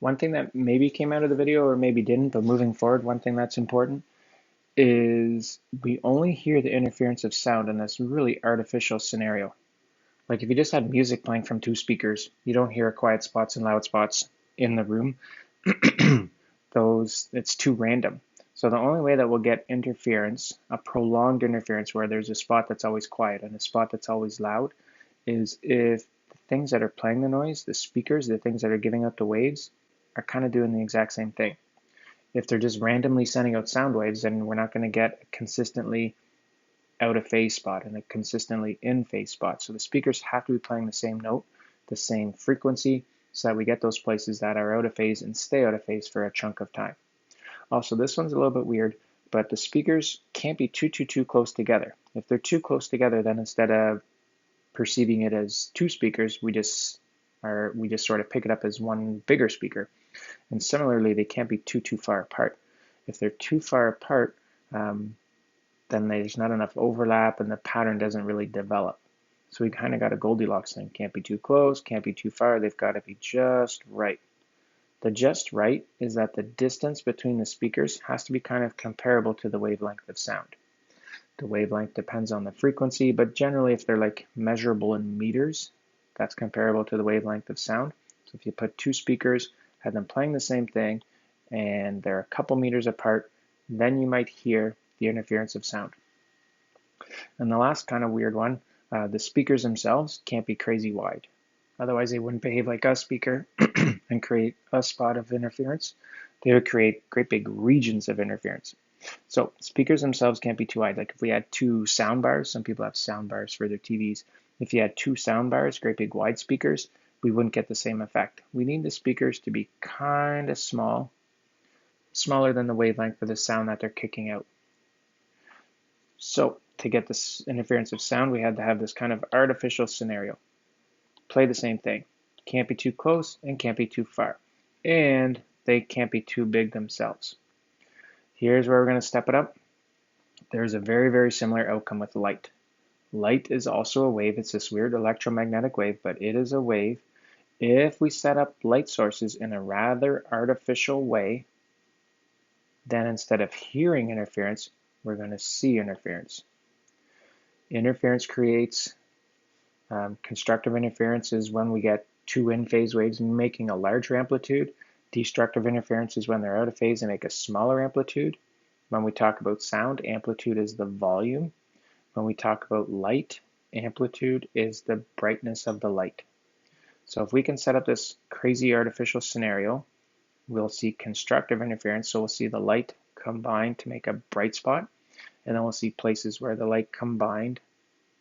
One thing that maybe came out of the video or maybe didn't, but moving forward, one thing that's important is we only hear the interference of sound in this really artificial scenario. Like if you just had music playing from two speakers, you don't hear quiet spots and loud spots in the room. It's too random. So the only way that we'll get interference, a prolonged interference where there's a spot that's always quiet and a spot that's always loud, is if the things that are playing the noise, the speakers, the things that are giving out the waves, are kind of doing the exact same thing. If they're just randomly sending out sound waves, then we're not going to get a consistently out of phase spot and a consistently in phase spot. So the speakers have to be playing the same note, the same frequency, so that we get those places that are out of phase and stay out of phase for a chunk of time. Also, this one's a little bit weird, but the speakers can't be too close together. If they're too close together, then instead of perceiving it as two speakers, we just sort of pick it up as one bigger speaker. And similarly, they can't be too far apart. If they're too far apart, then there's not enough overlap and the pattern doesn't really develop. So we kind of got a Goldilocks thing. Can't be too close, can't be too far. They've got to be just right. The just right is that the distance between the speakers has to be kind of comparable to the wavelength of sound. The wavelength depends on the frequency, but generally if they're like measurable in meters, that's comparable to the wavelength of sound. So if you put two speakers, have them playing the same thing, and they're a couple meters apart, then you might hear the interference of sound. And the last kind of weird one, the speakers themselves can't be crazy wide. Otherwise, they wouldn't behave like a speaker and create a spot of interference. They would create great big regions of interference. So speakers themselves can't be too wide. Like if we had two sound bars, some people have sound bars for their TVs. If you had two sound bars, great big wide speakers, we wouldn't get the same effect. We need the speakers to be kind of small, smaller than the wavelength of the sound that they're kicking out. So to get this interference of sound, we had to have this kind of artificial scenario. Play the same thing. Can't be too close and can't be too far. And they can't be too big themselves. Here's where we're going to step it up. There's a very similar outcome with light. Light is also a wave. It's this weird electromagnetic wave, but it is a wave. If we set up light sources in a rather artificial way, then instead of hearing interference, we're going to see interference. Interference creates constructive interference is when we get two in-phase waves making a larger amplitude. Destructive interference is when they're out of phase and make a smaller amplitude. When we talk about sound, amplitude is the volume. When we talk about light, amplitude is the brightness of the light. So if we can set up this crazy artificial scenario, we'll see constructive interference. So we'll see the light combine to make a bright spot, and then we'll see places where the light combined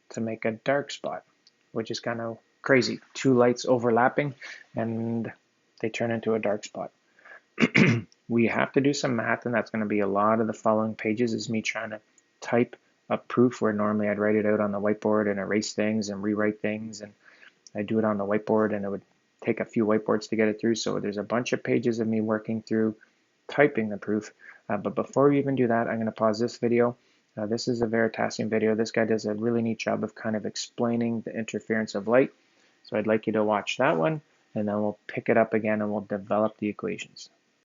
to make a dark spot, which is kind of crazy. Two lights overlapping and they turn into a dark spot. We have to do some math, and that's going to be a lot of the following pages is me trying to type a proof where normally I'd write it out on the whiteboard and erase things and rewrite things, and I do it on the whiteboard and it would take a few whiteboards to get it through. So there's a bunch of pages of me working through typing the proof. But before we even do that, I'm going to pause this video. This is a Veritasium video. This guy does a really neat job of kind of explaining the interference of light. So I'd like you to watch that one, and then we'll pick it up again and we'll develop the equations.